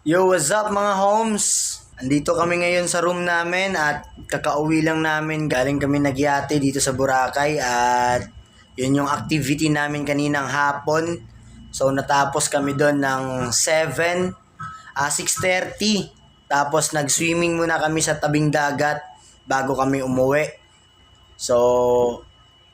Yo, what's up mga homes? Andito kami ngayon sa room namin at kakauwi lang namin. Galing kami nagyate dito sa Boracay at yun yung activity namin kaninang hapon. So natapos kami doon ng 6:30. Tapos nag-swimming muna kami sa tabing dagat bago kami umuwi. So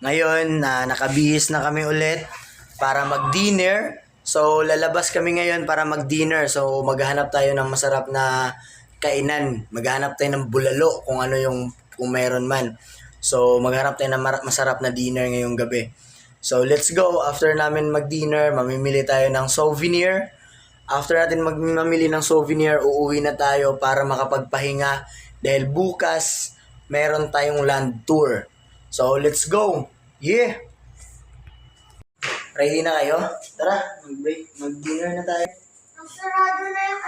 ngayon nakabihis na kami ulit para mag-dinner. So, lalabas kami ngayon para mag-dinner. So, maghahanap tayo ng masarap na kainan. Maghahanap tayo ng bulalo kung ano yung, kung meron man. So, maghanap tayo ng masarap na dinner ngayong gabi. So, let's go. After namin mag-dinner, mamimili tayo ng souvenir. After natin mamili ng souvenir, uuwi na tayo para makapagpahinga. Dahil bukas, meron tayong land tour. So, let's go. Yeah! Ready na kayo? Tara, mag-dinner na tayo. Sarado na yung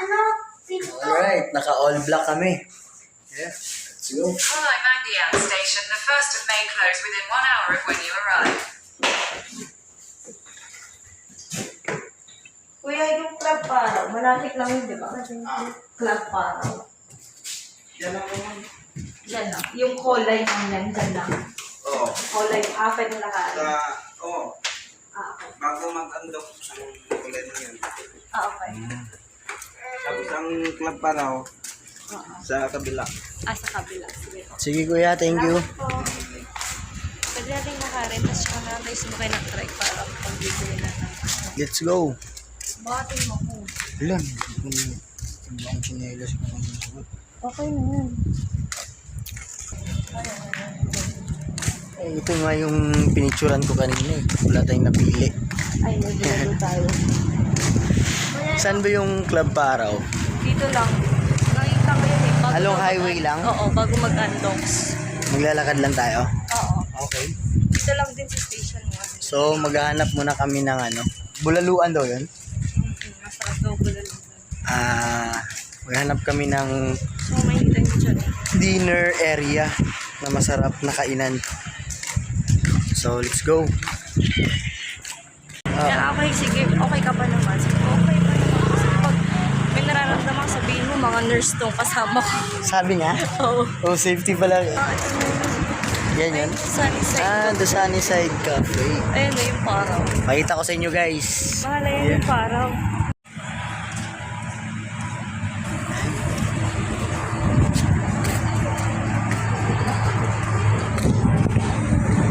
pinto. Alright, naka-all black kami. Yeah, let's go. Follow Mandiang Station. The first of May close within 1 hour of when you arrive. Kuya, yung club paraw. Malapit lang yun, di ba? Kasi yung club paraw. Yan lang naman. Yan lang. Yung kulay ng yan, dyan lang. Oo. Kulay, apat na lahat. Oo. Okay. Bago mag-andok sa kulay na yun. Okay. Tapos ang club pa raw sa kabila. Sa kabila. Sige po. Sige kuya, thank you. Pwede natin makarin, tapos siya na tayo sumakay ng trike para pag-bibili na ng... Let's go. Bakit mo ko? Ilan? Kung ang chinelas ko ang suot. Okay na yan. Eh, ito nga yung pinicturan ko kanina eh. Wala tayong napili. Ay, nagdito tayo. Saan ba yung club paraw? Dito lang. Nakita ko yun eh. Bago Along mag- highway lang? Oo, bago mag-andoks. Maglalakad lang tayo? Oo. Okay. Dito lang din sa station 1. So, maghahanap muna kami ng bulaluan daw yun. Masarap daw bulalo. Maghanap kami ng So, may hintay mo dyan. dinner area na masarap na kainan. So, let's go. Kaya okay, sige. Okay ka pa naman. Sige, okay pa naman. Kasi pag may nararamdaman, sabihin mo, mga nurse tong kasama ko. Sabi niya? Oo. Oh, safety pala. Yan yun. Sunny side. The Sunny Side Cafe. Ayun na yung paraw. Pakita ko sa inyo guys. Mahala yan yung paraw.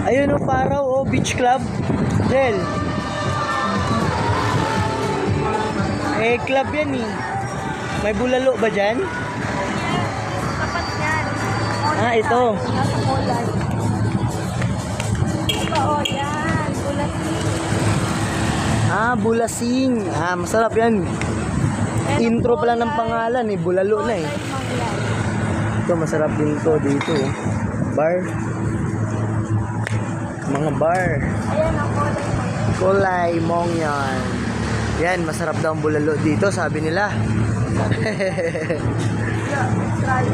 Ayun o, paraw o, beach club. Del. Club yan eh. May bulalo ba dyan? Tapat yan. Ito. Nasa kulay. Ito, yan. Bulasing. Bulasing. Masarap yan. Intro pa lang ng kulay. pangalan eh. Bulalo na eh. Ito, masarap din to dito. Bar. Mga bar. Ayan ang kulay. Kulay mong yan. Yan, masarap daw ang bulalo dito, sabi nila. Try.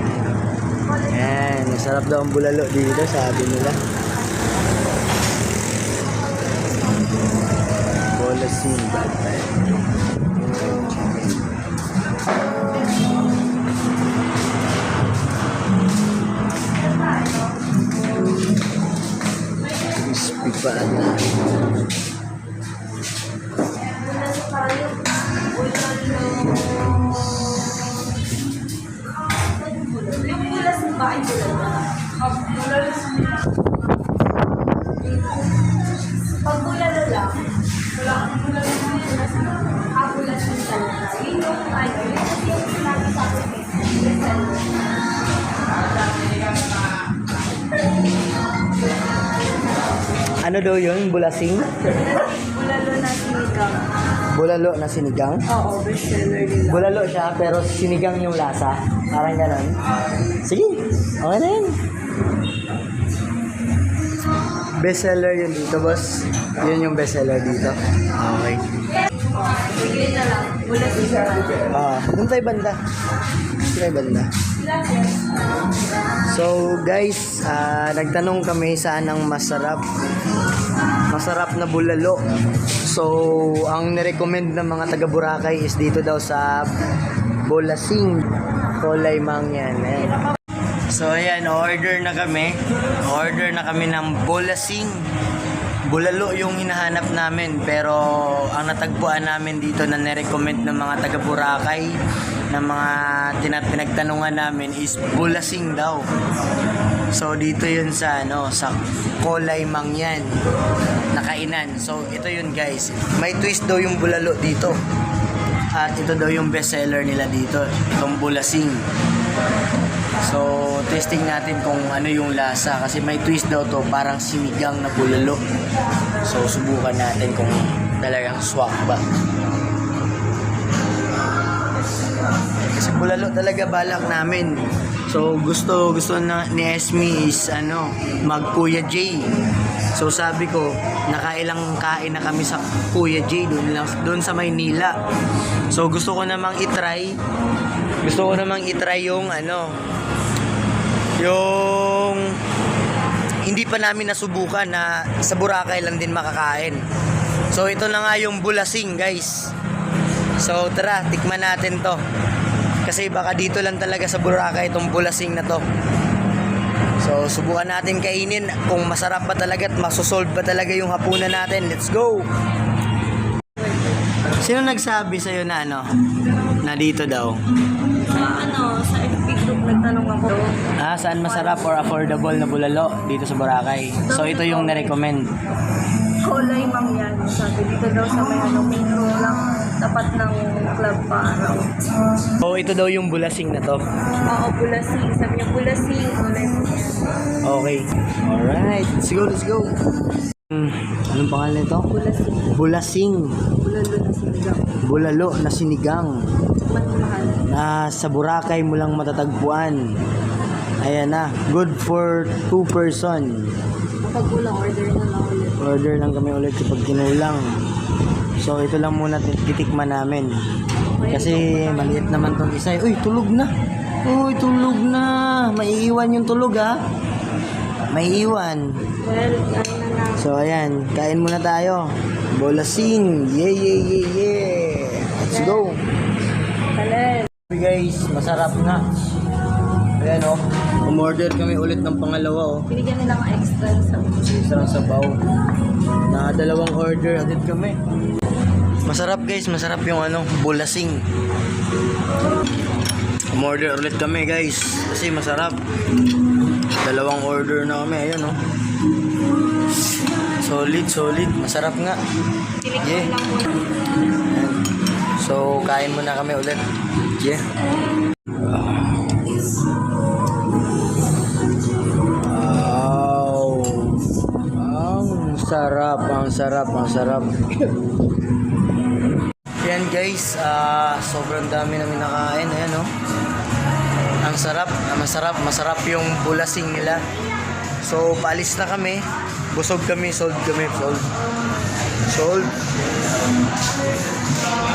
Yan, masarap daw ang bulalo dito, sabi nila. Bolasing, bad time. Crispy pa na. Yung bulas ba ay bulas? Pag bulalo lang, wala kang bulalo na bulas na. Bulas yung talaga. Yun yung yung sinabi sa akin eh. Ano daw yun? Bulasing? Bulalo na sinigang. Bulalo na sinigang? Oo, bestseller nila. Bulalo siya, pero sinigang yung lasa. Parang ganon. Sige, okay na yun. Bestseller yun dito, boss. Yun yung bestseller dito. Okay. Sige na lang. Bulas sinigang. Doon tayo banda. Doon tayo banda. So guys, nagtanong kami saan ang masarap na bulalo. So ang nirecommend ng mga taga Boracay is dito daw sa Bulasing. Kulay mangyan. Ayan. So ayan, order na kami. Order na kami ng bulasing. Bulalo yung hinahanap namin, pero ang natagpuan namin dito na nirecommend ng mga taga Boracay, ng mga pinagtanungan namin is bulasing daw. So dito yun sa sa Kulay Mangyan na kainan. So ito yun guys. May twist daw yung bulalo dito. At ito daw yung best seller nila dito, itong bulasing. So, testing natin kung ano yung lasa kasi may twist daw to, parang sinigang na bulalo. So, subukan natin kung talagang swak ba. Kasi bulalo talaga balak namin. So, gusto na ni Esme is mag Kuya J. So, sabi ko, nakailang kain na kami sa Kuya J doon sa Maynila. So, gusto ko namang i-try yung yung hindi pa namin nasubukan na sa Boracay lang din makakain. So ito na nga yung bulasing guys. So tara, tikman natin to. Kasi baka dito lang talaga sa Boracay itong bulasing na to. So subukan natin kainin kung masarap ba talaga at masosolve ba talaga yung hapunan natin. Let's go! Sino nagsabi sa'yo na na dito daw? Sa FB group nagtanong ako. Saan masarap or affordable na bulalo dito sa Boracay? So ito yung na-recommend. Kulay Mangyan. Sabi dito daw sa may metro lang, tapat ng club Paraw. So ito daw yung bulasing na to. Oo, bulasing. Sabi niya bulasing. Kulay Mangyan. Okay. Alright. Let's go. Anong pangalan nito? Bulasing. Bulasing. Bulalo na sinigang. Bulalo na sinigang. Mahal. Na sa Boracay mo lang matatagpuan. Ayan na. Good for 2 person. Kapag kulang, order na lang ulit. Order lang kami ulit kapag kinulang. So ito lang muna titikman namin. Kasi maliit naman tong isa. Uy, tulog na. Tulog na. Maiiwan yung tulog ha. Maiiwan. Well, kain na lang. So ayan, kain muna tayo. Bulasing. Yeah. Let's go. Talent. Hey guys, masarap nga. Ayan umorder kami ulit ng pangalawa Binigyan nila ng extra sa Isang sabaw. Na dalawang order agad kami. Masarap guys, masarap yung bulasing. Umorder ulit kami guys kasi masarap. Dalawang order na kami, ayan Solid, masarap nga. Yeah. lang muna. So, kain muna kami ulit. Yeah. Wow. Ang sarap. Yan guys, sobrang dami namin nakain. Ayan Ang sarap, masarap yung bulasing nila. So, paalis na kami. Busog kami, sold.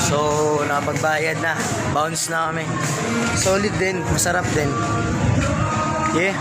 So, nakapagbayad na. Bounce na kami. Solid din, masarap din. Yeah.